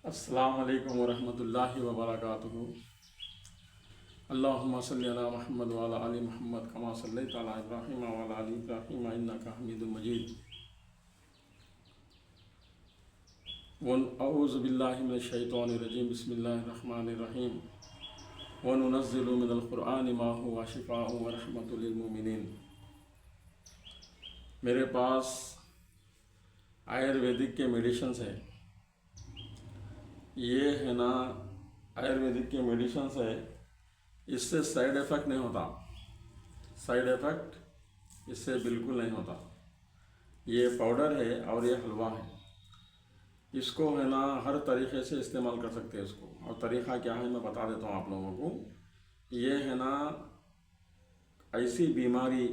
السلام علیکم ورحمۃ اللہ وبرکاتہ۔ اللہم صلی علی محمد وعلی آل محمد کما صلیت علی ابراہیم وعلی آل ابراہیم انک حمید مجید۔ اعوذ باللہ من الشیطان الرجیم، بسم اللہ الرحمن الرحیم۔ وننزل من القرآن ما هو شفاء ورحمۃ للمؤمنین۔ میرے پاس آیورویدک کے میڈیسنس ہے، یہ ہے نا آیورویدک کے میڈیسنس ہے، اس سے سائیڈ ایفیکٹ نہیں ہوتا، سائیڈ ایفیکٹ اس سے بالکل نہیں ہوتا۔ یہ پاؤڈر ہے اور یہ حلوہ ہے، اس کو ہے نا ہر طریقے سے استعمال کر سکتے ہیں اس کو، اور طریقہ کیا ہے میں بتا دیتا ہوں آپ لوگوں کو۔ یہ ہے نا ایسی بیماری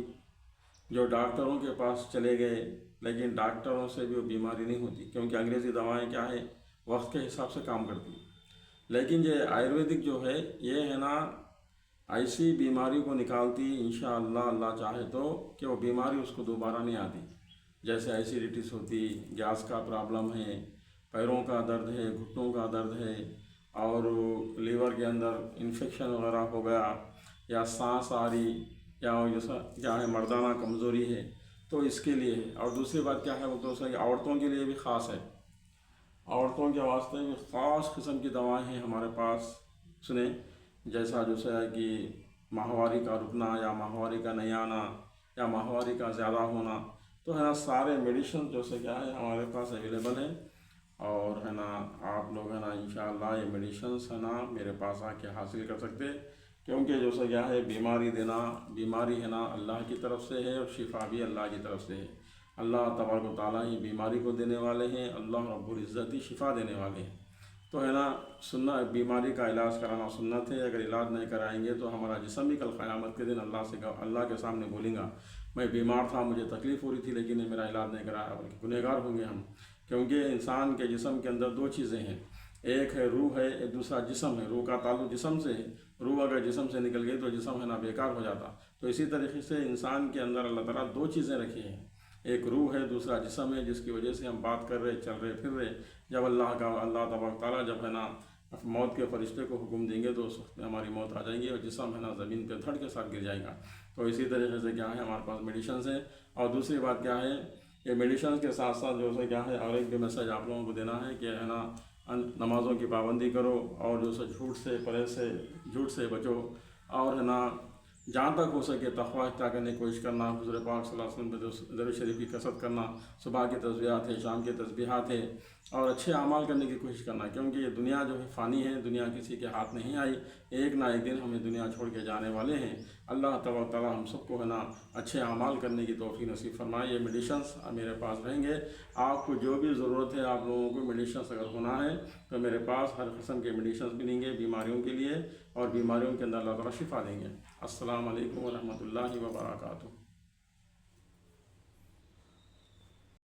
جو ڈاکٹروں کے پاس چلے گئے لیکن ڈاکٹروں سے بھی وہ بیماری نہیں ہوتی، کیونکہ انگریزی دوائیں کیا ہے وقت کے حساب سے کام کرتی، لیکن یہ آیورویدک جو ہے یہ ہے نا ایسی بیماری کو نکالتی انشاءاللہ، اللہ چاہے تو کہ وہ بیماری اس کو دوبارہ نہیں آتی۔ جیسے ایسیڈیٹیز ہوتی، گیس کا پرابلم ہے، پیروں کا درد ہے، گھٹنوں کا درد ہے، اور لیور کے اندر انفیکشن وغیرہ ہو گیا، یا سانس آ رہی، یا جیسا کیا ہے مردانہ کمزوری ہے، تو اس کے لیے ہے۔ اور دوسری بات کیا ہے وہ دوسری عورتوں کے لیے بھی خاص ہے، عورتوں کے واسطے بھی خاص قسم کی دوائیں ہیں ہمارے پاس۔ سنیں، جیسا ہے کہ ماہواری کا رکنا، یا ماہواری کا نہیں آنا، یا ماہواری کا زیادہ ہونا، تو ہے نا سارے میڈیسن جو سے کیا ہے ہمارے پاس اویلیبل ہیں، اور ہے نا آپ لوگ ہے نا انشاءاللہ یہ میڈیسنس ہے نا میرے پاس آ کے حاصل کر سکتے، کیونکہ جو سے کیا ہے بیماری دینا، بیماری ہے نا اللہ کی طرف سے ہے، اور شفا بھی اللہ کی طرف سے ہے۔ اللہ تبارک و تعالیٰ ہی بیماری کو دینے والے ہیں، اللہ رب العزت ہی شفا دینے والے ہیں۔ تو ہے نا سننا، بیماری کا علاج کرانا سنت ہے، اگر علاج نہیں کرائیں گے تو ہمارا جسم بھی کل قیامت کے دن اللہ کے سامنے بولیں گا میں بیمار تھا، مجھے تکلیف ہو رہی تھی لیکن میرا علاج نہیں کرایا، بلکہ گنہگار ہوں گے ہم، کیونکہ انسان کے جسم کے اندر دو چیزیں ہیں، ایک ہے روح ہے، ایک دوسرا جسم ہے۔ روح کا تعلق جسم سے ہے، روح اگر جسم سے نکل گئی تو جسم ہے نا بیکار ہو جاتا۔ تو اسی طریقے سے انسان کے اندر اللہ تعالیٰ دو چیزیں رکھی ہیں، ایک روح ہے، دوسرا جسم ہے، جس کی وجہ سے ہم بات کر رہے، چل رہے، پھر رہے۔ جب اللہ تبارک تعالیٰ جب ہے نا موت کے فرشتے کو حکم دیں گے تو اس وقت میں ہماری موت آ جائے گی، اور جسم ہے نا زمین پہ دھڑ کے ساتھ گر جائے گا۔ تو اسی طریقے سے کیا ہے ہمارے پاس میڈیسنس ہے۔ اور دوسری بات کیا ہے، یہ میڈیسنس کے ساتھ ساتھ جو ہے کیا ہے اور ایک بھی میسج آپ لوگوں کو دینا ہے کہ ہے نا نمازوں کی پابندی کرو، اور جو ہے جھوٹ سے بچو، اور ہے نا جہاں تک ہو سکے تقوی اختیار کرنے کی کوشش کرنا، حضور پاک صلی اللہ علیہ وسلم پہ درود شریف کی کثرت کرنا، صبح کے تسبیحات ہے، شام کے تسبیحات ہے، اور اچھے اعمال کرنے کی کوشش کرنا، کیونکہ یہ دنیا جو ہے فانی ہے، دنیا کسی کے ہاتھ نہیں آئی، ایک نہ ایک دن ہمیں دنیا چھوڑ کے جانے والے ہیں۔ اللہ تبارک تعالیٰ ہم سب کو ہے نا اچھے اعمال کرنے کی توفیق نصیب فرمائے۔ یہ میڈیسنس میرے پاس رہیں گے، آپ کو جو بھی ضرورت ہے، آپ لوگوں کو میڈیسنس اگر ہونا ہے تو میرے پاس ہر قسم کے میڈیسنس ملیں گے بیماریوں کے لیے، اور بیماریوں کے اندر اللہ تعالیٰ شفا دیں گے۔ السلام علیکم ورحمۃ اللہ وبرکاتہ۔